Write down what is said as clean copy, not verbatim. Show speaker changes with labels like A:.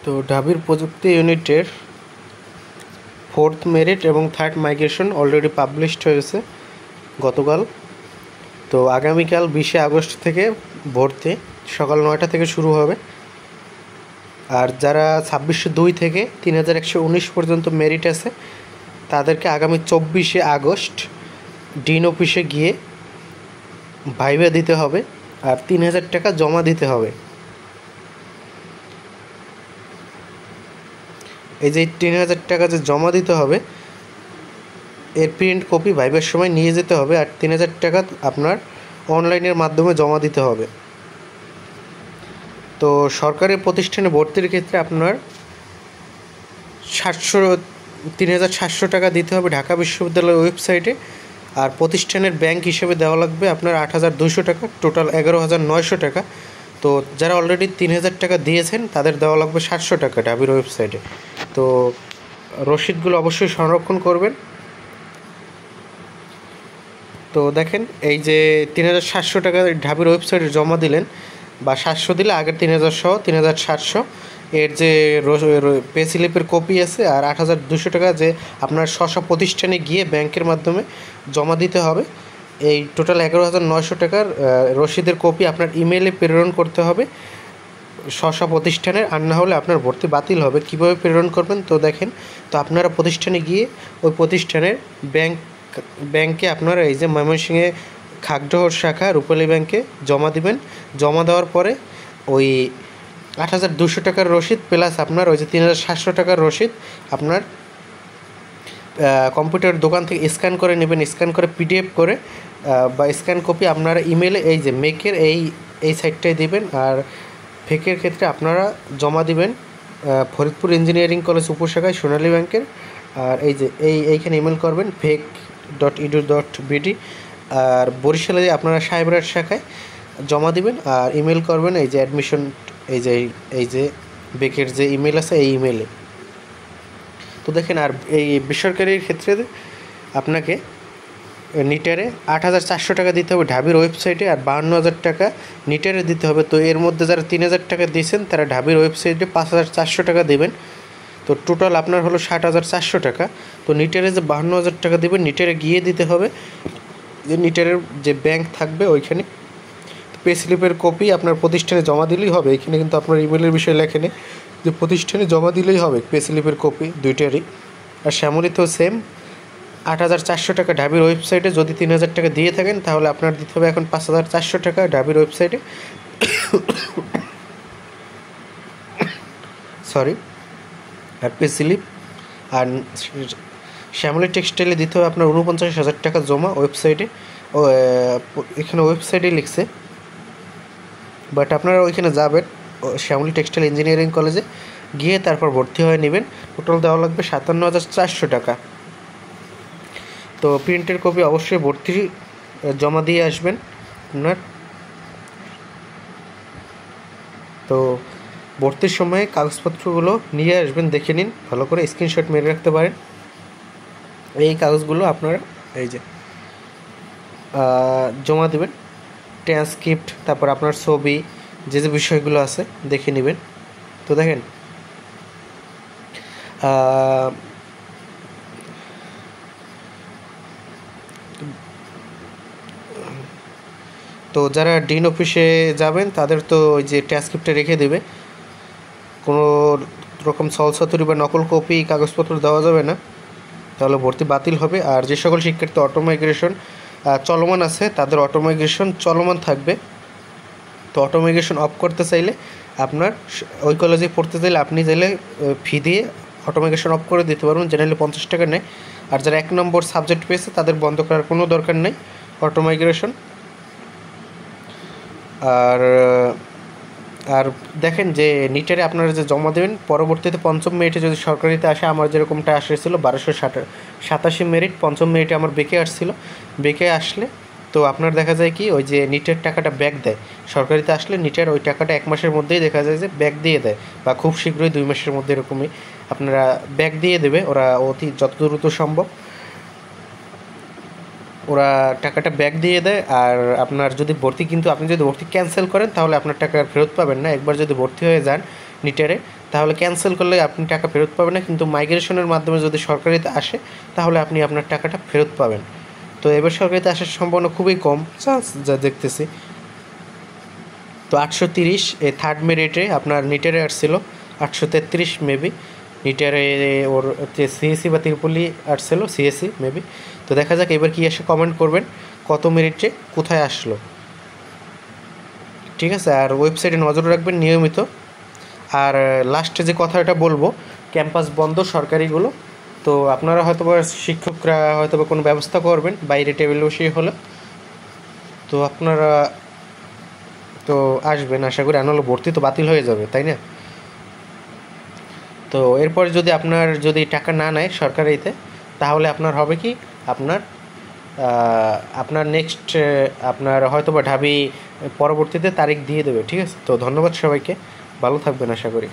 A: তো ঢাবির প্রযুক্তি ইউনিটের 4th মেরিট এবং 3rd মাইগ্রেশন অলরেডি পাবলিশড হয়েছে গতকাল। তো আগামীকাল 20শে আগস্ট থেকে ভর্তি সকাল 9টা থেকে শুরু হবে। আর যারা 2602 থেকে 3119 পর্যন্ত মেরিট আছে তাদেরকে আগামী 24শে আগস্ট ডিন অফিসে গিয়ে ভাইভা দিতে হবে আর 3000 টাকা জমা দিতে হবে। এই যে 3000 টাকা যে জমা দিতে হবে এর প্রিন্ট কপি ভাইবার সময় নিয়ে যেতে হবে আর 3000 টাকা আপনার অনলাইনের মাধ্যমে জমা দিতে হবে। তো সরকারি প্রতিষ্ঠানে ভর্তির ক্ষেত্রে আপনার 3700 টাকা দিতে হবে ঢাকা বিশ্ববিদ্যালয়ের ওয়েবসাইটে। আর প্রতিষ্ঠানের ব্যাংক হিসেবে দেওয়া লাগবে আপনার 8200 টাকা, টোটাল 11900 টাকা। তো যারা অলরেডি 3000 টাকা দিয়েছেন তাদের দেওয়া লাগবে 700 টাকা ঢাবির ওয়েবসাইটে। তো রসিদগুলো অবশ্যই সংরক্ষণ করবেন। তো দেখেন এই যে 3700 টাকা ঢাবির ওয়েবসাইটে জমা দিলেন বা 700 দিলে আগের 3000 সহ 3700 এর যে পে স্লিপের কপি আছে আর 8200 টাকা যে আপনার স্ব প্রতিষ্ঠানে গিয়ে ব্যাংকের মাধ্যমে জমা দিতে হবে। এই টোটাল 11900 টাকার রসিদের কপি আপনার ইমেইলে প্রেরণ করতে হবে স্ব প্রতিষ্ঠানের, আর না হলে আপনার ভর্তি বাতিল হবে। কীভাবে প্রেরণ করবেন তো দেখেন, তো আপনারা প্রতিষ্ঠানে গিয়ে ওই প্রতিষ্ঠানের ব্যাংকে আপনারা এই যে ময়মনসিংহে খাগড়াহর শাখা রূপালী ব্যাংকে জমা দিবেন। জমা দেওয়ার পরে ওই 8200 টাকার রসিদ প্লাস আপনার ওই যে 3700 টাকার রসিদ আপনার কম্পিউটার দোকান থেকে স্ক্যান করে নেবেন। স্ক্যান করে পিডিএফ করে বা স্ক্যান কপি আপনারা ইমেলে এই যে মেকের এই সাইটটায় দিবেন। আর ফেকের ক্ষেত্রে আপনারা জমা দিবেন ফরিদপুর ইঞ্জিনিয়ারিং কলেজ উপশাখায় সোনালী ব্যাংকের। আর এই যে এইখানে ইমেল করবেন fake.edu.bd। আর বরিশালে আপনারা সাহেবরাট শাখায় জমা দিবেন আর ইমেল করবেন এই যে অ্যাডমিশন এই যে বেকের যে ইমেল আছে এই ইমেলে। তো দেখেন, আর এই বেসরকারির ক্ষেত্রে আপনাকে নিটারে 8400 টাকা দিতে হবে ঢাবির ওয়েবসাইটে আর 52000 টাকা নিটারে দিতে হবে। তো এর মধ্যে যারা 3000 টাকা দিয়েছেন তারা ঢাবির ওয়েবসাইটে 5400 টাকা দেবেন। তো টোটাল আপনার হলো 60400 টাকা। তো নিটারে যে 52000 টাকা দেবেন নিটারে গিয়ে দিতে হবে। যে নিটারের যে ব্যাংক থাকবে ওইখানে পে স্লিপের কপি আপনার প্রতিষ্ঠানে জমা দিলেই হবে। এখানে কিন্তু আপনার ইমেলের বিষয় লেখেনি, যে প্রতিষ্ঠানে জমা দিলেই হবে পে স্লিপের কপি দুইটারই। আর শ্যামলীতেও সেম 8400 টাকা ঢাবির ওয়েবসাইটে। যদি 3000 টাকা দিয়ে থাকেন তাহলে আপনার দিতে হবে এখন 5400 টাকা ঢাবির ওয়েবসাইটে আর পে স্লিপ। আর শ্যামলী টেক্সটাইলে দিতে হবে আপনার 49000 টাকা জমা ওয়েবসাইটে। এখানে ওয়েবসাইটে লিখছে, বাট আপনারা ওইখানে যাবেন শ্যামলী টেক্সটাইল ইঞ্জিনিয়ারিং কলেজে গিয়ে তারপর ভর্তি হয়ে নেবেন। টোটাল দেওয়া লাগবে 57400 টাকা। তো প্রিন্টের কপি অবশ্যই ভর্তি জমা দিয়ে আসবেন আপনার। তো ভর্তির সময় কাগজপত্রগুলো নিয়ে আসবেন, দেখে নিন ভালো করে, স্ক্রিনশট মেরে রাখতে পারেন। এই কাগজগুলো আপনারা এই যে জমা দেবেন, ট্রান্সক্রিপ্ট, তারপর আপনার ছবি, যে বিষয়গুলো আছে দেখে নেবেন। তো দেখেন তো যারা ডিন অফিসে যাবেন তাদের তো ওই যে ট্রান্সক্রিপ্টে রেখে দেবে, কোনো রকম ছলছাতুরি বা নকল কপি কাগজপত্র দেওয়া যাবে না, তাহলে ভর্তি বাতিল হবে। আর যে সকল শিক্ষার্থী অটো মাইগ্রেশন চলমান আছে তাদের অটো মাইগ্রেশন চলমান থাকবে। তো অটো মাইগ্রেশন অফ করতে চাইলে আপনার ওই কলেজে পড়তে চাইলে আপনি চাইলে ফি দিয়ে অটো মাইগ্রেশন অফ করে দিতে পারবেন, জেনারেলি 50 টাকা নেয়। আর যারা 1 নম্বর সাবজেক্ট পেয়েছে তাদের বন্ধ করার কোনো দরকার নেই অটো মাইগ্রেশন। আর দেখেন যে নিটারে আপনারা যে জমা দেবেন পরবর্তীতে 5ম মেরিটে যদি সরকারিতে আসে, আমার যেরকমটা আসছিল 1287 মেরিট, 5ম মেরিটে আমার বেকে আসছিল। বেকে আসলে তো আপনার দেখা যায় কি ওই যে নিটের টাকাটা ব্যাক দেয়, সরকারিতে আসলে নিটের ওই টাকাটা 1 মাসের মধ্যেই দেখা যায় যে ব্যাক দিয়ে দেয়, বা খুব শীঘ্রই 2 মাসের মধ্যে এরকমই আপনারা ব্যাক দিয়ে দেবে ওরা, যত দ্রুত সম্ভব ওরা টাকাটা ব্যাক দিয়ে দেয়। আর আপনার যদি ভর্তি, কিন্তু আপনি যদি ভর্তি ক্যান্সেল করেন তাহলে আপনার টাকা ফেরত পাবেন না। একবার যদি ভর্তি হয়ে যান নিটারে তাহলে ক্যান্সেল করলে আপনি টাকা ফেরত পাবেন না, কিন্তু মাইগ্রেশনের মাধ্যমে যদি সরকারিতে আসে তাহলে আপনি আপনার টাকাটা ফেরত পাবেন। তো এবার সরকারিতে আসার সম্ভাবনা খুবই কম চান্স যা দেখতেছি। তো 830 এই থার্ড মেরিটে আপনার নিটারে আসছিল 833 মেবি, নিটারে ওর সিএসসি বা ত্রিপলি আসছিল সিএসসি মেবি। তো দেখা যাক এবার কি এসে কমেন্ট করবেন কত মেরিটে কোথায় আসলো, ঠিক আছে। আর ওয়েবসাইটে নজর রাখবেন নিয়মিত। আর লাস্টে যে কথাটা বলবো, ক্যাম্পাস বন্ধ সরকারিগুলো, তো আপনারা হয়তো বা শিক্ষকরা হয়তো বা কোনো ব্যবস্থা করবেন বাইরে টেবিল বসিয়ে হলে, তো আপনারা তো আসবেন আশা করি, আনালে ভর্তি তো বাতিল হয়ে যাবে তাই না। তো এরপরে যদি আপনার যদি টাকা না নেয় সরকারিতে, তাহলে আপনার হবে কি, আপনার নেক্সট আপনার হয়তো বা ঢাবি পরবর্তীতে তারিখ দিয়ে দেবে, ঠিক আছে। তো ধন্যবাদ সবাইকে, ভালো থাকবেন আশা করি।